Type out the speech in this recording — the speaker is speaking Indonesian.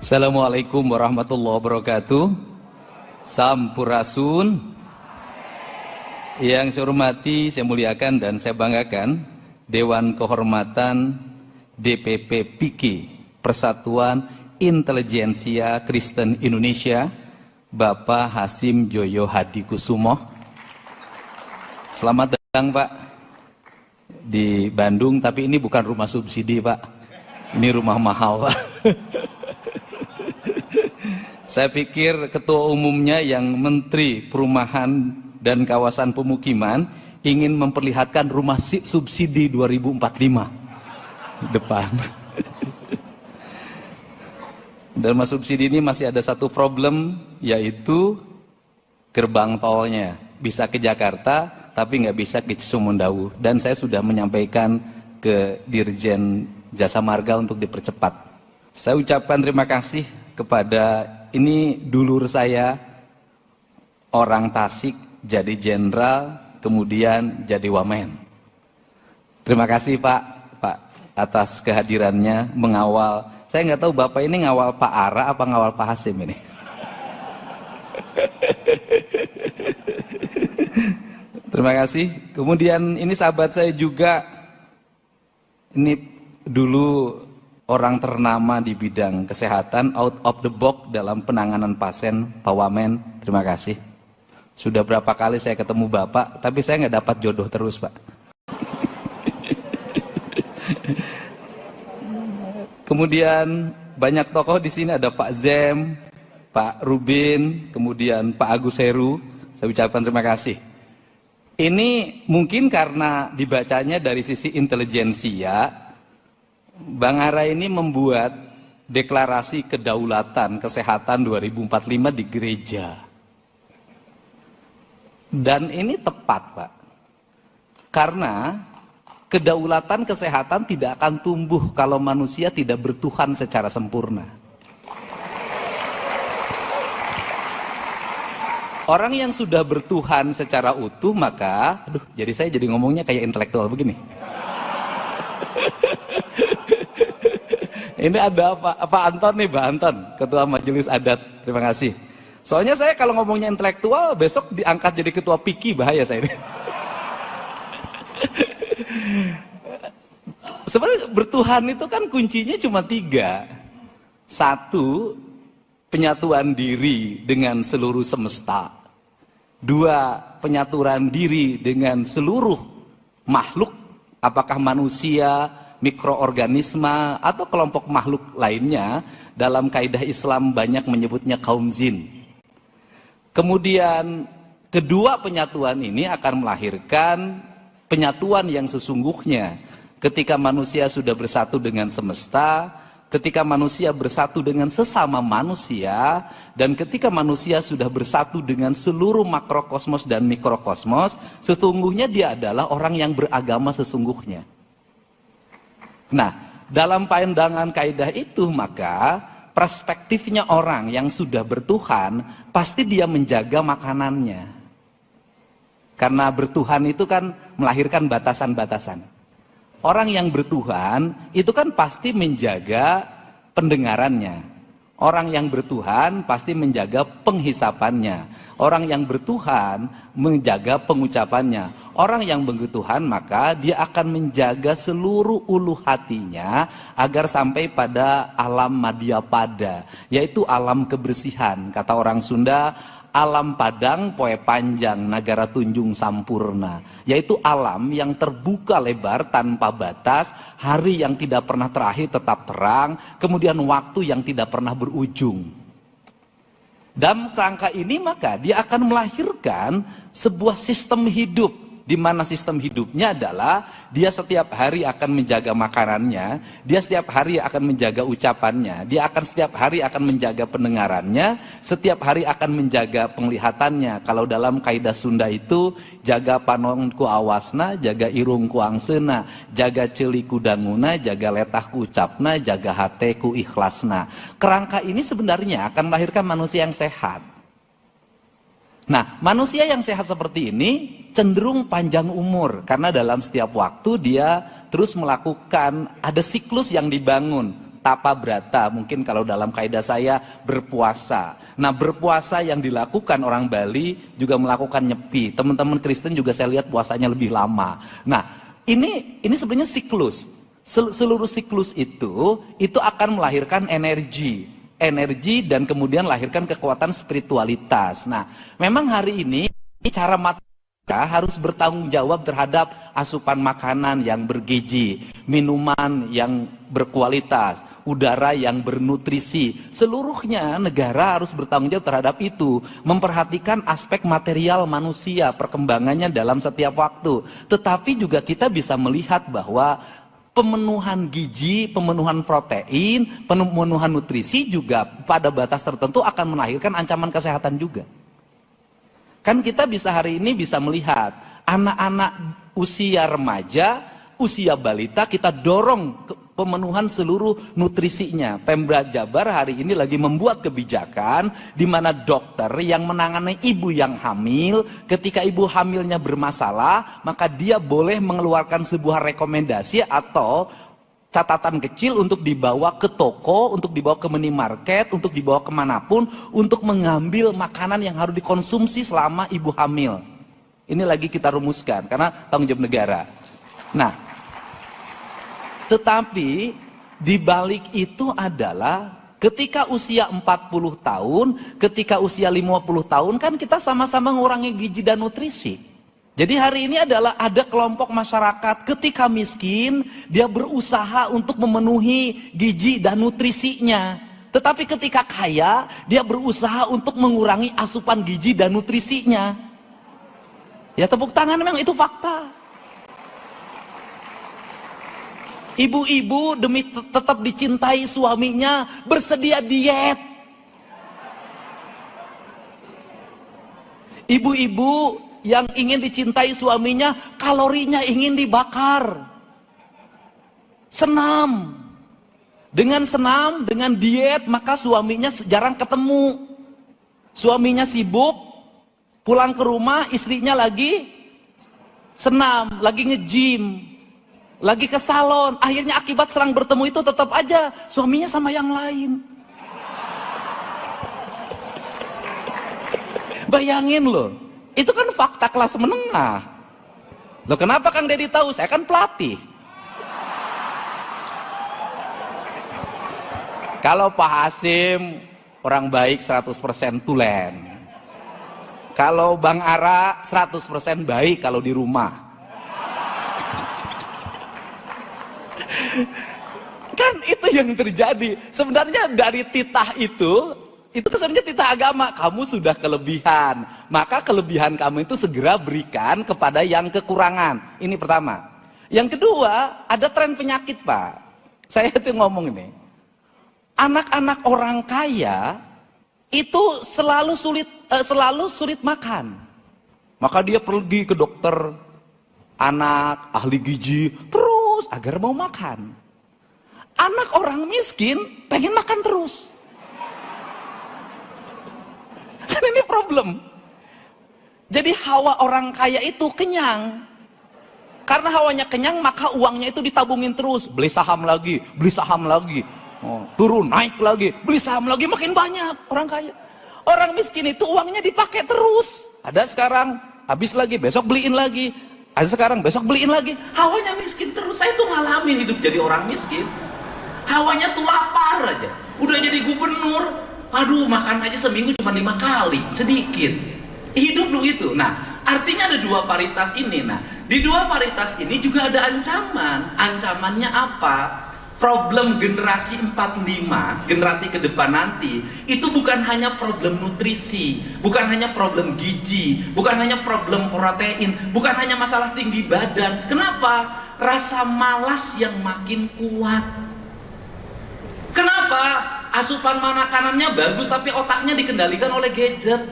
Assalamualaikum warahmatullahi wabarakatuh. Sampurasun. Yang saya hormati, saya muliakan dan saya banggakan Dewan Kehormatan DPP PIKI Persatuan Intelijensia Kristen Indonesia, Bapak Hasim Joyo Hadikusumo. Selamat datang Pak di Bandung, tapi ini bukan rumah subsidi Pak, ini rumah mahal Pak. Saya pikir ketua umumnya yang Menteri Perumahan dan Kawasan Pemukiman ingin memperlihatkan rumah subsidi 2045 depan. Dan rumah subsidi ini masih ada satu problem, yaitu gerbang tolnya. Bisa ke Jakarta, tapi nggak bisa ke Cisumdawu. Dan saya sudah menyampaikan ke Dirjen Jasa Marga untuk dipercepat. Saya ucapkan terima kasih kepada ini dulur saya, orang Tasik, jadi jenderal, kemudian jadi wamen. Terima kasih Pak atas kehadirannya mengawal. Saya nggak tahu Bapak ini ngawal Pak Ara apa ngawal Pak Hasim ini. Terima kasih. Kemudian ini sahabat saya juga, ini dulu orang ternama di bidang kesehatan, out of the box dalam penanganan pasien, Pak Wamen. Terima kasih. Sudah berapa kali saya ketemu Bapak, tapi saya nggak dapat jodoh terus Pak. Kemudian banyak tokoh di sini, ada Pak Zem, Pak Rubin, kemudian Pak Agus Heru. Saya ucapkan terima kasih. Ini mungkin karena dibacanya dari sisi intelijensia, Bang Ara ini membuat deklarasi kedaulatan kesehatan 2045 di gereja. Dan ini tepat Pak, karena kedaulatan kesehatan tidak akan tumbuh kalau manusia tidak bertuhan secara sempurna. Orang yang sudah bertuhan secara utuh, maka, saya jadi ngomongnya kayak intelektual begini. Ini ada Pak Anton nih, Pak Anton, Ketua Majelis Adat. Terima kasih. Soalnya saya kalau ngomongnya intelektual, besok diangkat jadi Ketua PIKI, bahaya saya ini. Sebenarnya bertuhan itu kan kuncinya cuma 3. 1, penyatuan diri dengan seluruh semesta. 2, penyatuan diri dengan seluruh makhluk, apakah manusia, mikroorganisme, atau kelompok makhluk lainnya. Dalam kaidah Islam banyak menyebutnya kaum jin. Kemudian kedua penyatuan ini akan melahirkan penyatuan yang sesungguhnya. Ketika manusia sudah bersatu dengan semesta, ketika manusia bersatu dengan sesama manusia, dan ketika manusia sudah bersatu dengan seluruh makrokosmos dan mikrokosmos, sesungguhnya dia adalah orang yang beragama sesungguhnya. Nah, dalam pandangan kaidah itu, maka perspektifnya orang yang sudah bertuhan, pasti dia menjaga makanannya. Karena bertuhan itu kan melahirkan batasan-batasan. Orang yang bertuhan itu kan pasti menjaga pendengarannya. Orang yang bertuhan pasti menjaga penghisapannya. Orang yang bertuhan menjaga pengucapannya. Orang yang bertuhan maka dia akan menjaga seluruh ulu hatinya agar sampai pada alam madyapada, yaitu alam kebersihan. Kata orang Sunda, alam padang poe panjang nagara tunjung sampurna, yaitu alam yang terbuka lebar tanpa batas, hari yang tidak pernah terakhir tetap terang, kemudian waktu yang tidak pernah berujung. Dalam kerangka ini maka dia akan melahirkan sebuah sistem hidup, di mana sistem hidupnya adalah dia setiap hari akan menjaga makanannya, dia setiap hari akan menjaga ucapannya, dia akan setiap hari akan menjaga pendengarannya, setiap hari akan menjaga penglihatannya. Kalau dalam kaidah Sunda itu, jaga panonku awasna, jaga irungku angsena, jaga celiku danguna, jaga letahku ucapna, jaga hateku ikhlasna. Kerangka ini sebenarnya akan melahirkan manusia yang sehat. Nah, manusia yang sehat seperti ini cenderung panjang umur, karena dalam setiap waktu dia terus melakukan, ada siklus yang dibangun. tapa brata, mungkin kalau dalam kaidah saya berpuasa. Nah, berpuasa yang dilakukan orang Bali juga melakukan nyepi. Teman-teman Kristen juga saya lihat puasanya lebih lama. Nah, ini sebenarnya siklus. Seluruh siklus itu akan melahirkan energi dan kemudian lahirkan kekuatan spiritualitas. Nah, memang hari ini cara harus bertanggung jawab terhadap asupan makanan yang bergizi, minuman yang berkualitas, udara yang bernutrisi. Seluruhnya negara harus bertanggung jawab terhadap itu, memperhatikan aspek material manusia, perkembangannya dalam setiap waktu. Tetapi juga kita bisa melihat bahwa pemenuhan gizi, pemenuhan protein, pemenuhan nutrisi juga pada batas tertentu akan melahirkan ancaman kesehatan juga. Kan kita bisa hari ini bisa melihat anak-anak usia remaja, usia balita kita dorong ke pemenuhan seluruh nutrisinya. Pemda Jabar hari ini lagi membuat kebijakan di mana dokter yang menangani ibu yang hamil, ketika ibu hamilnya bermasalah, maka dia boleh mengeluarkan sebuah rekomendasi atau catatan kecil untuk dibawa ke toko, untuk dibawa ke minimarket, untuk dibawa kemanapun, untuk mengambil makanan yang harus dikonsumsi selama ibu hamil. Ini lagi kita rumuskan, karena tanggung jawab negara. Nah, tetapi di balik itu adalah ketika usia 40 tahun, ketika usia 50 tahun, kan kita sama-sama mengurangi gizi dan nutrisi. Jadi hari ini adalah ada kelompok masyarakat ketika miskin, dia berusaha untuk memenuhi gizi dan nutrisinya. Tetapi ketika kaya, dia berusaha untuk mengurangi asupan gizi dan nutrisinya. Ya tepuk tangan, memang itu fakta. Ibu-ibu demi tetap dicintai suaminya bersedia diet. Ibu-ibu yang ingin dicintai suaminya, kalorinya ingin dibakar. Senam. Dengan senam, dengan diet, maka suaminya jarang ketemu. Suaminya sibuk, pulang ke rumah, istrinya lagi senam, lagi nge-gym, lagi ke salon. Akhirnya akibat serang bertemu itu tetap aja suaminya sama yang lain. Bayangin loh. Itu kan fakta kelas menengah. Loh kenapa Kang Deddy tahu? Saya kan pelatih. Kalau Pak Hasim orang baik 100% tulen. Kalau Bang Ara 100% baik kalau di rumah. Kan itu yang terjadi. Sebenarnya dari titah itu sebenarnya titah agama. Kamu sudah kelebihan, maka kelebihan kamu itu segera berikan kepada yang kekurangan. Ini pertama. Yang kedua, ada tren penyakit, Pak. Saya itu ngomong ini, anak-anak orang kaya itu selalu sulit makan. Maka dia pergi ke dokter anak, ahli gizi, terus agar mau makan. Anak orang miskin pengen makan terus. Kan ini problem. Jadi hawa orang kaya itu kenyang. Karena hawanya kenyang, maka uangnya itu ditabungin terus. Beli saham lagi, turun, naik lagi, beli saham lagi, makin banyak orang kaya. Orang miskin itu uangnya dipakai terus. Ada sekarang, habis lagi, besok beliin lagi. Ada sekarang, besok beliin lagi. Hawanya miskin terus. Saya tuh ngalamin hidup jadi orang miskin. Hawanya tuh lapar aja. Udah jadi gubernur, aduh makan aja seminggu cuma 5 kali, sedikit. Hidup lu itu. Nah, artinya ada dua paritas ini. Nah, di dua paritas ini juga ada ancaman. Ancamannya apa? Problem generasi 45, generasi ke depan nanti, itu bukan hanya problem nutrisi, bukan hanya problem gizi, bukan hanya problem protein, bukan hanya masalah tinggi badan. Kenapa? Rasa malas yang makin kuat. Kenapa? Asupan makanannya bagus tapi otaknya dikendalikan oleh gadget.